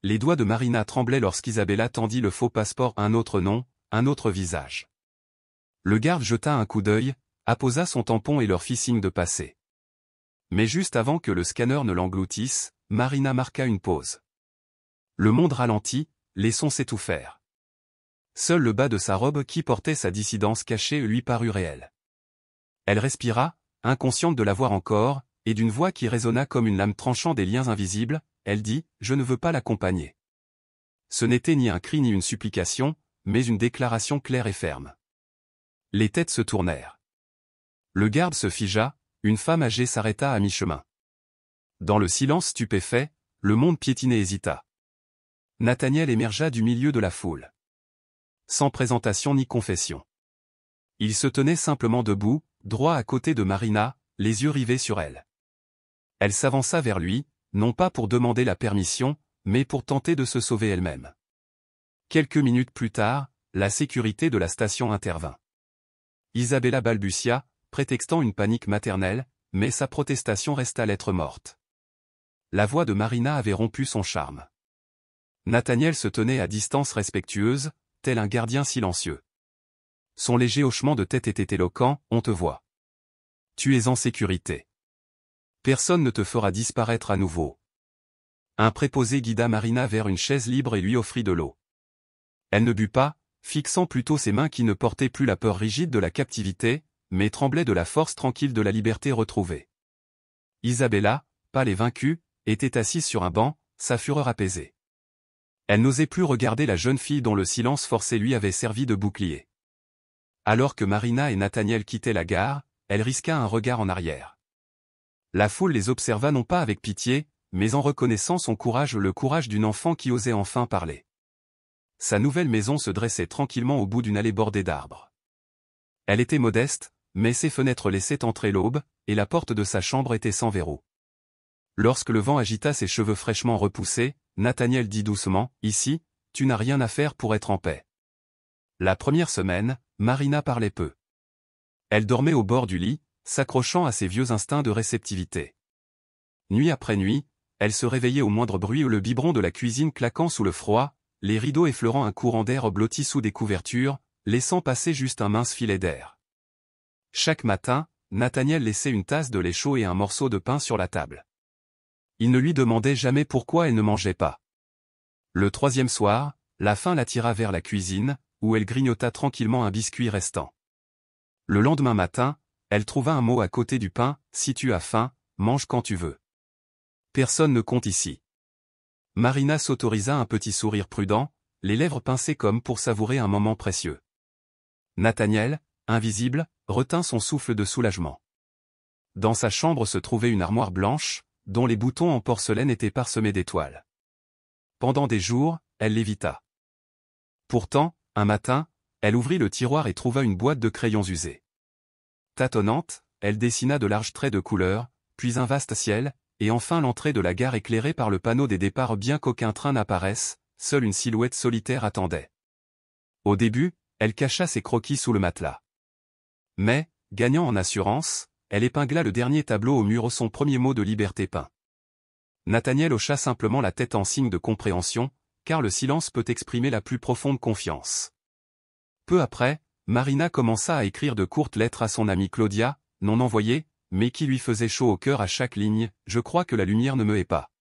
Les doigts de Marina tremblaient lorsqu'Isabella tendit le faux passeport, un autre nom, un autre visage. Le garde jeta un coup d'œil, apposa son tampon et leur fit signe de passer. Mais juste avant que le scanner ne l'engloutisse, Marina marqua une pause. Le monde ralentit, laissons s'étouffer. Seul le bas de sa robe qui portait sa dissidence cachée lui parut réel. Elle respira, inconsciente de la voir encore, et d'une voix qui résonna comme une lame tranchant des liens invisibles, elle dit « Je ne veux pas l'accompagner ». Ce n'était ni un cri ni une supplication, mais une déclaration claire et ferme. Les têtes se tournèrent. Le garde se figea, une femme âgée s'arrêta à mi-chemin. Dans le silence stupéfait, le monde piétiné hésita. Nathaniel émergea du milieu de la foule. Sans présentation ni confession. Il se tenait simplement debout, droit à côté de Marina, les yeux rivés sur elle. Elle s'avança vers lui, non pas pour demander la permission, mais pour tenter de se sauver elle-même. Quelques minutes plus tard, la sécurité de la station intervint. Isabella balbutia, prétextant une panique maternelle, mais sa protestation resta lettre morte. La voix de Marina avait rompu son charme. Nathaniel se tenait à distance respectueuse, tel un gardien silencieux. Son léger hochement de tête était éloquent, on te voit. Tu es en sécurité. Personne ne te fera disparaître à nouveau. Un préposé guida Marina vers une chaise libre et lui offrit de l'eau. Elle ne but pas, fixant plutôt ses mains qui ne portaient plus la peur rigide de la captivité, mais tremblaient de la force tranquille de la liberté retrouvée. Isabella, pâle et vaincue, était assise sur un banc, sa fureur apaisée. Elle n'osait plus regarder la jeune fille dont le silence forcé lui avait servi de bouclier. Alors que Marina et Nathaniel quittaient la gare, elle risqua un regard en arrière. La foule les observa non pas avec pitié, mais en reconnaissant son courage, le courage d'une enfant qui osait enfin parler. Sa nouvelle maison se dressait tranquillement au bout d'une allée bordée d'arbres. Elle était modeste, mais ses fenêtres laissaient entrer l'aube, et la porte de sa chambre était sans verrou. Lorsque le vent agita ses cheveux fraîchement repoussés, Nathaniel dit doucement, « Ici, tu n'as rien à faire pour être en paix. » La première semaine, Marina parlait peu. Elle dormait au bord du lit, s'accrochant à ses vieux instincts de réceptivité. Nuit après nuit, elle se réveillait au moindre bruit ou le biberon de la cuisine claquant sous le froid, les rideaux effleurant un courant d'air blotti sous des couvertures, laissant passer juste un mince filet d'air. Chaque matin, Nathaniel laissait une tasse de lait chaud et un morceau de pain sur la table. Il ne lui demandait jamais pourquoi elle ne mangeait pas. Le troisième soir, la faim l'attira vers la cuisine, où elle grignota tranquillement un biscuit restant. Le lendemain matin, elle trouva un mot à côté du pain, « Si tu as faim, mange quand tu veux. Personne ne compte ici. » Marina s'autorisa un petit sourire prudent, les lèvres pincées comme pour savourer un moment précieux. Nathaniel, invisible, retint son souffle de soulagement. Dans sa chambre se trouvait une armoire blanche, dont les boutons en porcelaine étaient parsemés d'étoiles. Pendant des jours, elle l'évita. Pourtant, un matin, elle ouvrit le tiroir et trouva une boîte de crayons usés. Tâtonnante, elle dessina de larges traits de couleur, puis un vaste ciel, et enfin l'entrée de la gare éclairée par le panneau des départs bien qu'aucun train n'apparaisse, seule une silhouette solitaire attendait. Au début, elle cacha ses croquis sous le matelas. Mais, gagnant en assurance, elle épingla le dernier tableau au mur, son premier mot de liberté peint. Nathaniel hocha simplement la tête en signe de compréhension, car le silence peut exprimer la plus profonde confiance. Peu après, Marina commença à écrire de courtes lettres à son amie Claudia, non envoyées, mais qui lui faisaient chaud au cœur à chaque ligne, « Je crois que la lumière ne me hait pas.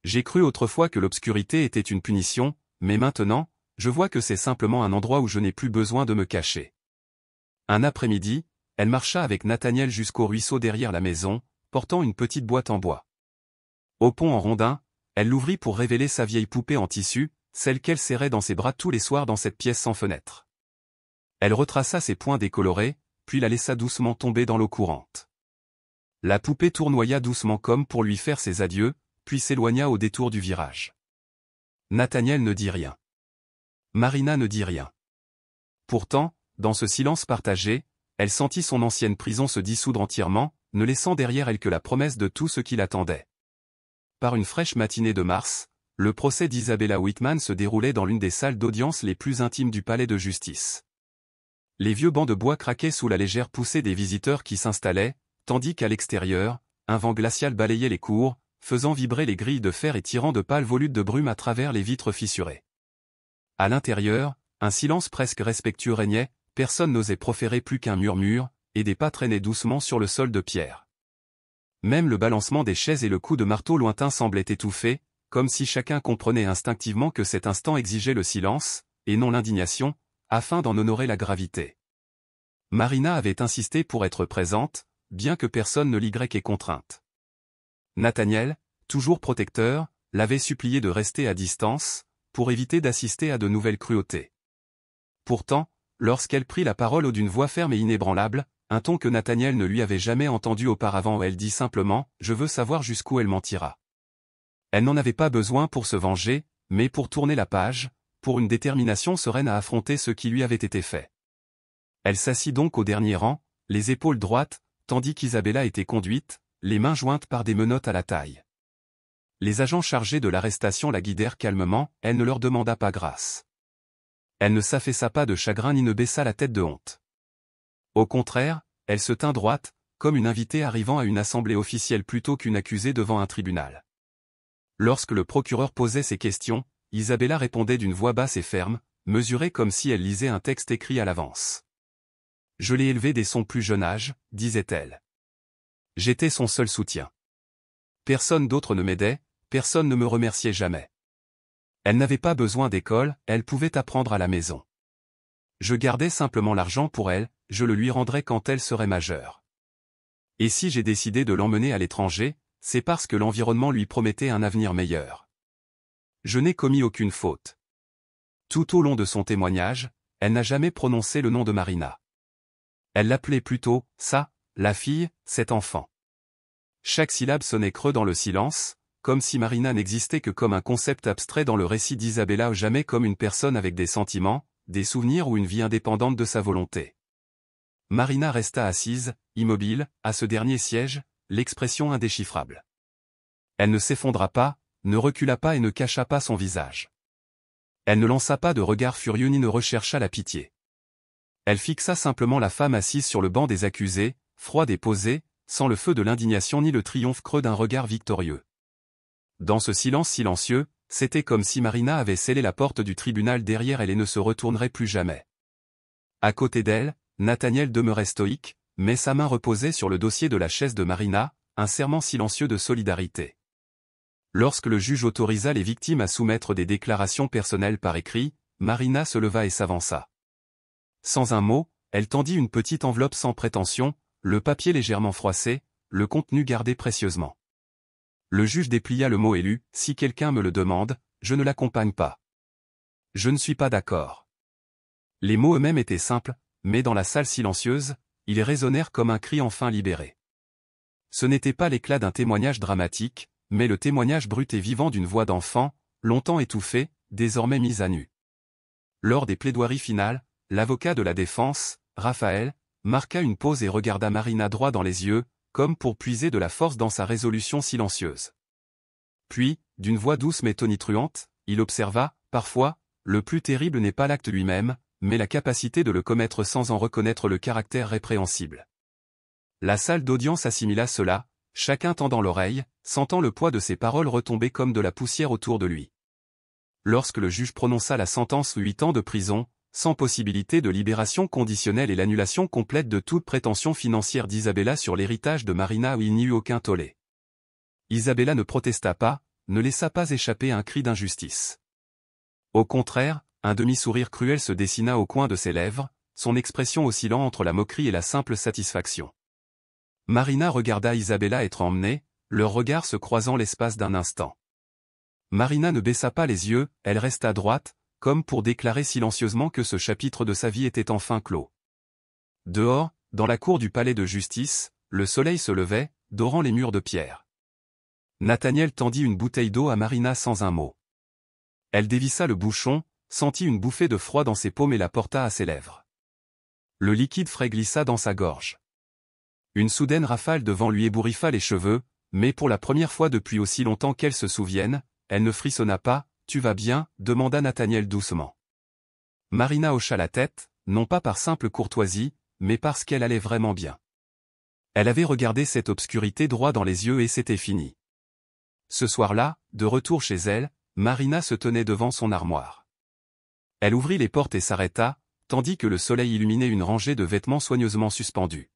J'ai cru autrefois que l'obscurité était une punition, mais maintenant, je vois que c'est simplement un endroit où je n'ai plus besoin de me cacher. » Un après-midi, elle marcha avec Nathaniel jusqu'au ruisseau derrière la maison, portant une petite boîte en bois. Au pont en rondin, elle l'ouvrit pour révéler sa vieille poupée en tissu, celle qu'elle serrait dans ses bras tous les soirs dans cette pièce sans fenêtre. Elle retraça ses poings décolorés, puis la laissa doucement tomber dans l'eau courante. La poupée tournoya doucement comme pour lui faire ses adieux, puis s'éloigna au détour du virage. Nathaniel ne dit rien. Marina ne dit rien. Pourtant, dans ce silence partagé, elle sentit son ancienne prison se dissoudre entièrement, ne laissant derrière elle que la promesse de tout ce qui l'attendait. Par une fraîche matinée de mars, le procès d'Isabella Whitman se déroulait dans l'une des salles d'audience les plus intimes du palais de justice. Les vieux bancs de bois craquaient sous la légère poussée des visiteurs qui s'installaient, tandis qu'à l'extérieur, un vent glacial balayait les cours, faisant vibrer les grilles de fer et tirant de pâles volutes de brume à travers les vitres fissurées. À l'intérieur, un silence presque respectueux régnait, personne n'osait proférer plus qu'un murmure, et des pas traînaient doucement sur le sol de pierre. Même le balancement des chaises et le coup de marteau lointain semblaient étouffés, comme si chacun comprenait instinctivement que cet instant exigeait le silence, et non l'indignation, afin d'en honorer la gravité. Marina avait insisté pour être présente, bien que personne ne l'y contrainte. Nathaniel, toujours protecteur, l'avait supplié de rester à distance, pour éviter d'assister à de nouvelles cruautés. Pourtant, lorsqu'elle prit la parole d'une voix ferme et inébranlable, un ton que Nathaniel ne lui avait jamais entendu auparavant, elle dit simplement « Je veux savoir jusqu'où elle mentira ». Elle n'en avait pas besoin pour se venger, mais pour tourner la page, pour une détermination sereine à affronter ce qui lui avait été fait. Elle s'assit donc au dernier rang, les épaules droites, tandis qu'Isabella était conduite, les mains jointes par des menottes à la taille. Les agents chargés de l'arrestation la guidèrent calmement, elle ne leur demanda pas grâce. Elle ne s'affaissa pas de chagrin ni ne baissa la tête de honte. Au contraire, elle se tint droite, comme une invitée arrivant à une assemblée officielle plutôt qu'une accusée devant un tribunal. Lorsque le procureur posait ses questions, Isabella répondait d'une voix basse et ferme, mesurée comme si elle lisait un texte écrit à l'avance. « Je l'ai élevée dès son plus jeune âge, disait-elle. J'étais son seul soutien. Personne d'autre ne m'aidait, personne ne me remerciait jamais. Elle n'avait pas besoin d'école, elle pouvait apprendre à la maison. Je gardais simplement l'argent pour elle, je le lui rendrais quand elle serait majeure. Et si j'ai décidé de l'emmener à l'étranger, c'est parce que l'environnement lui promettait un avenir meilleur. Je n'ai commis aucune faute. » Tout au long de son témoignage, elle n'a jamais prononcé le nom de Marina. Elle l'appelait plutôt « ça », la fille, cet enfant. Chaque syllabe sonnait creux dans le silence, comme si Marina n'existait que comme un concept abstrait dans le récit d'Isabella ou jamais comme une personne avec des sentiments, des souvenirs ou une vie indépendante de sa volonté. Marina resta assise, immobile, à ce dernier siège, l'expression indéchiffrable. Elle ne s'effondra pas, ne recula pas et ne cacha pas son visage. Elle ne lança pas de regard furieux ni ne rechercha la pitié. Elle fixa simplement la femme assise sur le banc des accusés, froide et posée, sans le feu de l'indignation ni le triomphe creux d'un regard victorieux. Dans ce silence silencieux, c'était comme si Marina avait scellé la porte du tribunal derrière elle et ne se retournerait plus jamais. À côté d'elle, Nathaniel demeurait stoïque, mais sa main reposait sur le dossier de la chaise de Marina, un serment silencieux de solidarité. Lorsque le juge autorisa les victimes à soumettre des déclarations personnelles par écrit, Marina se leva et s'avança. Sans un mot, elle tendit une petite enveloppe sans prétention, le papier légèrement froissé, le contenu gardé précieusement. Le juge déplia le mot et lut « Si quelqu'un me le demande, je ne l'accompagne pas. Je ne suis pas d'accord. » Les mots eux-mêmes étaient simples, mais dans la salle silencieuse, ils résonnèrent comme un cri enfin libéré. Ce n'était pas l'éclat d'un témoignage dramatique, mais le témoignage brut et vivant d'une voix d'enfant, longtemps étouffée, désormais mise à nu. Lors des plaidoiries finales, l'avocat de la défense, Raphaël, marqua une pause et regarda Marina droit dans les yeux, comme pour puiser de la force dans sa résolution silencieuse. Puis, d'une voix douce mais tonitruante, il observa, parfois, le plus terrible n'est pas l'acte lui-même, mais la capacité de le commettre sans en reconnaître le caractère répréhensible. La salle d'audience assimila cela, chacun tendant l'oreille, sentant le poids de ses paroles retomber comme de la poussière autour de lui. Lorsque le juge prononça la sentence 8 ans de prison, sans possibilité de libération conditionnelle et l'annulation complète de toute prétention financière d'Isabella sur l'héritage de Marina où il n'y eut aucun tollé. Isabella ne protesta pas, ne laissa pas échapper un cri d'injustice. Au contraire, un demi-sourire cruel se dessina au coin de ses lèvres, son expression oscillant entre la moquerie et la simple satisfaction. Marina regarda Isabella être emmenée, leurs regards se croisant l'espace d'un instant. Marina ne baissa pas les yeux, elle resta droite, comme pour déclarer silencieusement que ce chapitre de sa vie était enfin clos. Dehors, dans la cour du palais de justice, le soleil se levait, dorant les murs de pierre. Nathaniel tendit une bouteille d'eau à Marina sans un mot. Elle dévissa le bouchon, sentit une bouffée de froid dans ses paumes et la porta à ses lèvres. Le liquide frais glissa dans sa gorge. Une soudaine rafale de vent lui ébouriffa les cheveux, mais pour la première fois depuis aussi longtemps qu'elle se souvienne, elle ne frissonna pas. « Tu vas bien ?» demanda Nathaniel doucement. Marina hocha la tête, non pas par simple courtoisie, mais parce qu'elle allait vraiment bien. Elle avait regardé cette obscurité droit dans les yeux et c'était fini. Ce soir-là, de retour chez elle, Marina se tenait devant son armoire. Elle ouvrit les portes et s'arrêta, tandis que le soleil illuminait une rangée de vêtements soigneusement suspendus.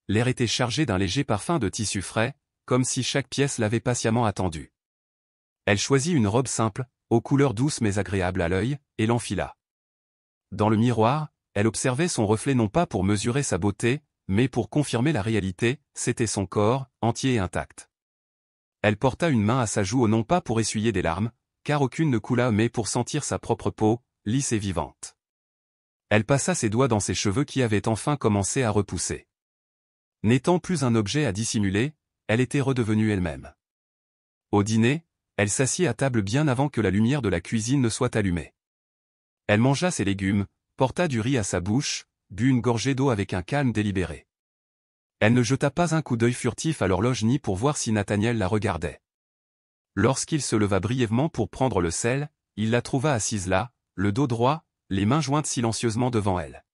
L'air était chargé d'un léger parfum de tissu frais, comme si chaque pièce l'avait patiemment attendu. Elle choisit une robe simple, aux couleurs douces mais agréables à l'œil, et l'enfila. Dans le miroir, elle observait son reflet non pas pour mesurer sa beauté, mais pour confirmer la réalité, c'était son corps, entier et intact. Elle porta une main à sa joue non pas pour essuyer des larmes, car aucune ne coula mais pour sentir sa propre peau, lisse et vivante. Elle passa ses doigts dans ses cheveux qui avaient enfin commencé à repousser. N'étant plus un objet à dissimuler, elle était redevenue elle-même. Au dîner, elle s'assit à table bien avant que la lumière de la cuisine ne soit allumée. Elle mangea ses légumes, porta du riz à sa bouche, but une gorgée d'eau avec un calme délibéré. Elle ne jeta pas un coup d'œil furtif à l'horloge ni pour voir si Nathaniel la regardait. Lorsqu'il se leva brièvement pour prendre le sel, il la trouva assise là, le dos droit, les mains jointes silencieusement devant elle.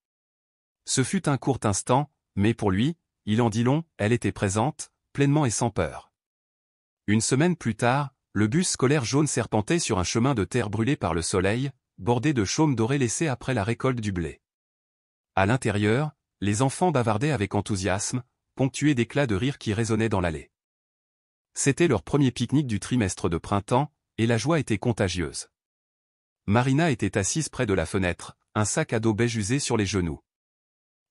Ce fut un court instant, mais pour lui, il en dit long, elle était présente, pleinement et sans peur. Une semaine plus tard, le bus scolaire jaune serpentait sur un chemin de terre brûlé par le soleil, bordé de chaumes dorés laissés après la récolte du blé. À l'intérieur, les enfants bavardaient avec enthousiasme, ponctués d'éclats de rire qui résonnaient dans l'allée. C'était leur premier pique-nique du trimestre de printemps, et la joie était contagieuse. Marina était assise près de la fenêtre, un sac à dos beige usé sur les genoux.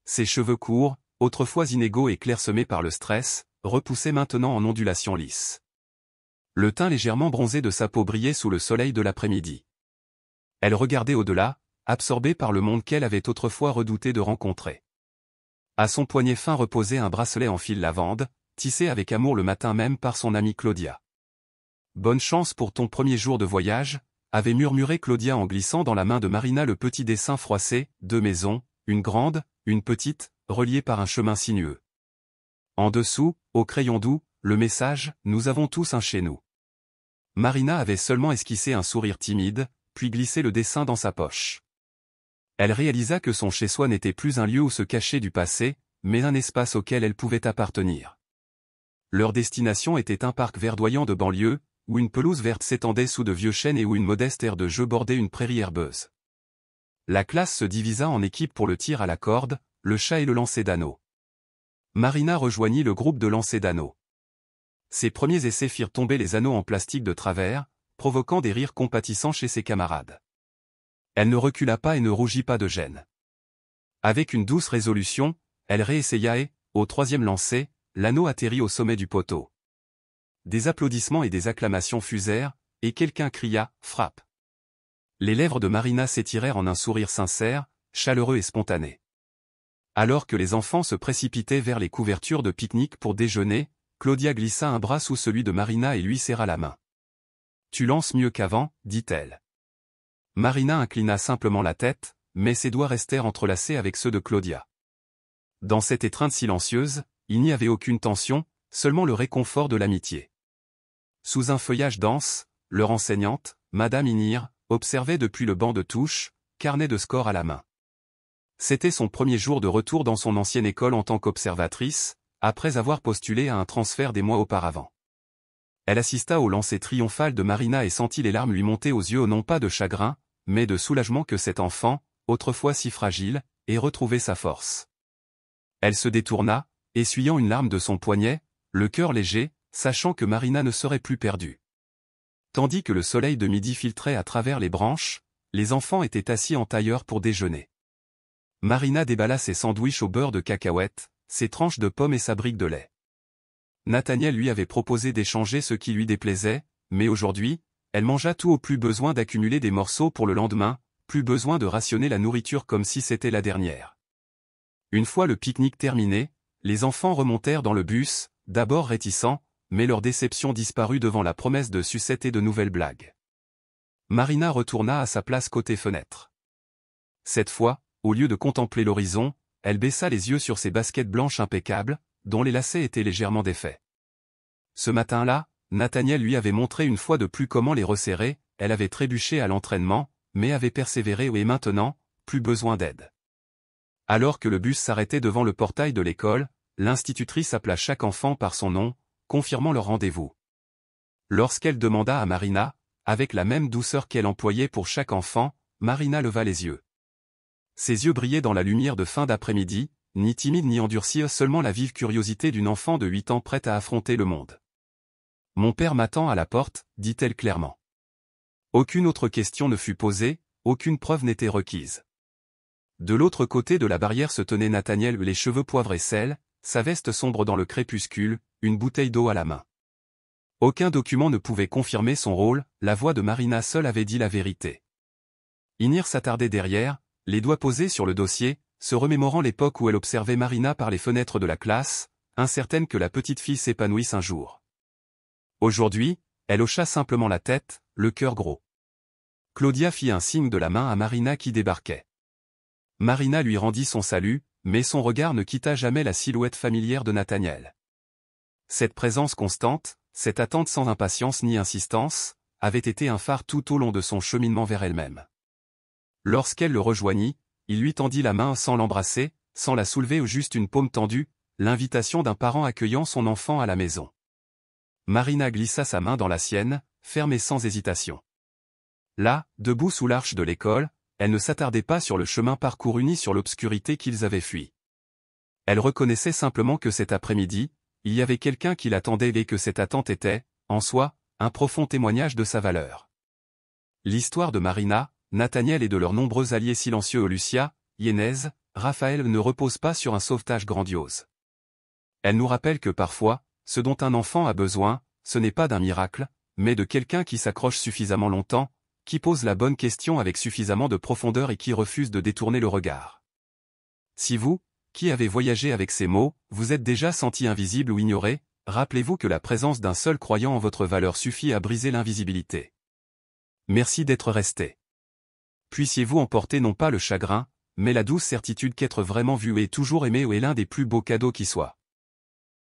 Ses cheveux courts, autrefois inégaux et clairsemés par le stress, repoussaient maintenant en ondulations lisses. Le teint légèrement bronzé de sa peau brillait sous le soleil de l'après-midi. Elle regardait au-delà, absorbée par le monde qu'elle avait autrefois redouté de rencontrer. À son poignet fin reposait un bracelet en fil lavande, tissé avec amour le matin même par son amie Claudia. « Bonne chance pour ton premier jour de voyage », avait murmuré Claudia en glissant dans la main de Marina le petit dessin froissé, 2 maisons, une grande, une petite, reliées par un chemin sinueux. En dessous, au crayon doux, le message « Nous avons tous un chez nous ». Marina avait seulement esquissé un sourire timide, puis glissé le dessin dans sa poche. Elle réalisa que son chez-soi n'était plus un lieu où se cacher du passé, mais un espace auquel elle pouvait appartenir. Leur destination était un parc verdoyant de banlieue, où une pelouse verte s'étendait sous de vieux chênes et où une modeste aire de jeu bordait une prairie herbeuse. La classe se divisa en équipes pour le tir à la corde, le chat et le lancer d'anneaux. Marina rejoignit le groupe de lancer d'anneaux. Ses premiers essais firent tomber les anneaux en plastique de travers, provoquant des rires compatissants chez ses camarades. Elle ne recula pas et ne rougit pas de gêne. Avec une douce résolution, elle réessaya et, au 3e lancer, l'anneau atterrit au sommet du poteau. Des applaudissements et des acclamations fusèrent, et quelqu'un cria « Frappe !». Les lèvres de Marina s'étirèrent en un sourire sincère, chaleureux et spontané. Alors que les enfants se précipitaient vers les couvertures de pique-nique pour déjeuner, Claudia glissa un bras sous celui de Marina et lui serra la main. « Tu lances mieux qu'avant », dit-elle. Marina inclina simplement la tête, mais ses doigts restèrent entrelacés avec ceux de Claudia. Dans cette étreinte silencieuse, il n'y avait aucune tension, seulement le réconfort de l'amitié. Sous un feuillage dense, leur enseignante, Madame Inir, observait depuis le banc de touche, carnet de score à la main. C'était son premier jour de retour dans son ancienne école en tant qu'observatrice, après avoir postulé à un transfert des mois auparavant. Elle assista au lancer triomphal de Marina et sentit les larmes lui monter aux yeux non pas de chagrin, mais de soulagement que cet enfant, autrefois si fragile, ait retrouvé sa force. Elle se détourna, essuyant une larme de son poignet, le cœur léger, sachant que Marina ne serait plus perdue. Tandis que le soleil de midi filtrait à travers les branches, les enfants étaient assis en tailleur pour déjeuner. Marina déballa ses sandwichs au beurre de cacahuètes, ses tranches de pommes et sa brique de lait. Nathaniel lui avait proposé d'échanger ce qui lui déplaisait, mais aujourd'hui, elle mangea tout au plus besoin d'accumuler des morceaux pour le lendemain, plus besoin de rationner la nourriture comme si c'était la dernière. Une fois le pique-nique terminé, les enfants remontèrent dans le bus, d'abord réticents, mais leur déception disparut devant la promesse de sucettes et de nouvelles blagues. Marina retourna à sa place côté fenêtre. Cette fois, au lieu de contempler l'horizon, elle baissa les yeux sur ses baskets blanches impeccables, dont les lacets étaient légèrement défaits. Ce matin-là, Nathaniel lui avait montré une fois de plus comment les resserrer, elle avait trébuché à l'entraînement, mais avait persévéré et maintenant, plus besoin d'aide. Alors que le bus s'arrêtait devant le portail de l'école, l'institutrice appela chaque enfant par son nom, confirmant leur rendez-vous. Lorsqu'elle demanda à Marina, avec la même douceur qu'elle employait pour chaque enfant, Marina leva les yeux. Ses yeux brillaient dans la lumière de fin d'après-midi, ni timide ni endurcie, seulement la vive curiosité d'une enfant de 8 ans prête à affronter le monde. « Mon père m'attend à la porte », dit-elle clairement. Aucune autre question ne fut posée, aucune preuve n'était requise. De l'autre côté de la barrière se tenait Nathaniel, les cheveux poivre et sel, sa veste sombre dans le crépuscule, une bouteille d'eau à la main. Aucun document ne pouvait confirmer son rôle, la voix de Marina seule avait dit la vérité. Inir s'attardait derrière, les doigts posés sur le dossier, se remémorant l'époque où elle observait Marina par les fenêtres de la classe, incertaine que la petite fille s'épanouisse un jour. Aujourd'hui, elle hocha simplement la tête, le cœur gros. Claudia fit un signe de la main à Marina qui débarquait. Marina lui rendit son salut, mais son regard ne quitta jamais la silhouette familière de Nathaniel. Cette présence constante, cette attente sans impatience ni insistance, avait été un phare tout au long de son cheminement vers elle-même. Lorsqu'elle le rejoignit, il lui tendit la main sans l'embrasser, sans la soulever ou juste une paume tendue, l'invitation d'un parent accueillant son enfant à la maison. Marina glissa sa main dans la sienne, ferme et sans hésitation. Là, debout sous l'arche de l'école, elle ne s'attardait pas sur le chemin parcouru ni sur l'obscurité qu'ils avaient fui. Elle reconnaissait simplement que cet après-midi, il y avait quelqu'un qui l'attendait et que cette attente était, en soi, un profond témoignage de sa valeur. L'histoire de Marina, Nathaniel et de leurs nombreux alliés silencieux Lucia, Yenez, Raphaël ne repose pas sur un sauvetage grandiose. Elle nous rappelle que parfois, ce dont un enfant a besoin, ce n'est pas d'un miracle, mais de quelqu'un qui s'accroche suffisamment longtemps, qui pose la bonne question avec suffisamment de profondeur et qui refuse de détourner le regard. Si vous, qui avez voyagé avec ces mots, vous êtes déjà senti invisible ou ignoré, rappelez-vous que la présence d'un seul croyant en votre valeur suffit à briser l'invisibilité. Merci d'être resté. Puissiez-vous emporter non pas le chagrin, mais la douce certitude qu'être vraiment vu et toujours aimé est l'un des plus beaux cadeaux qui soit.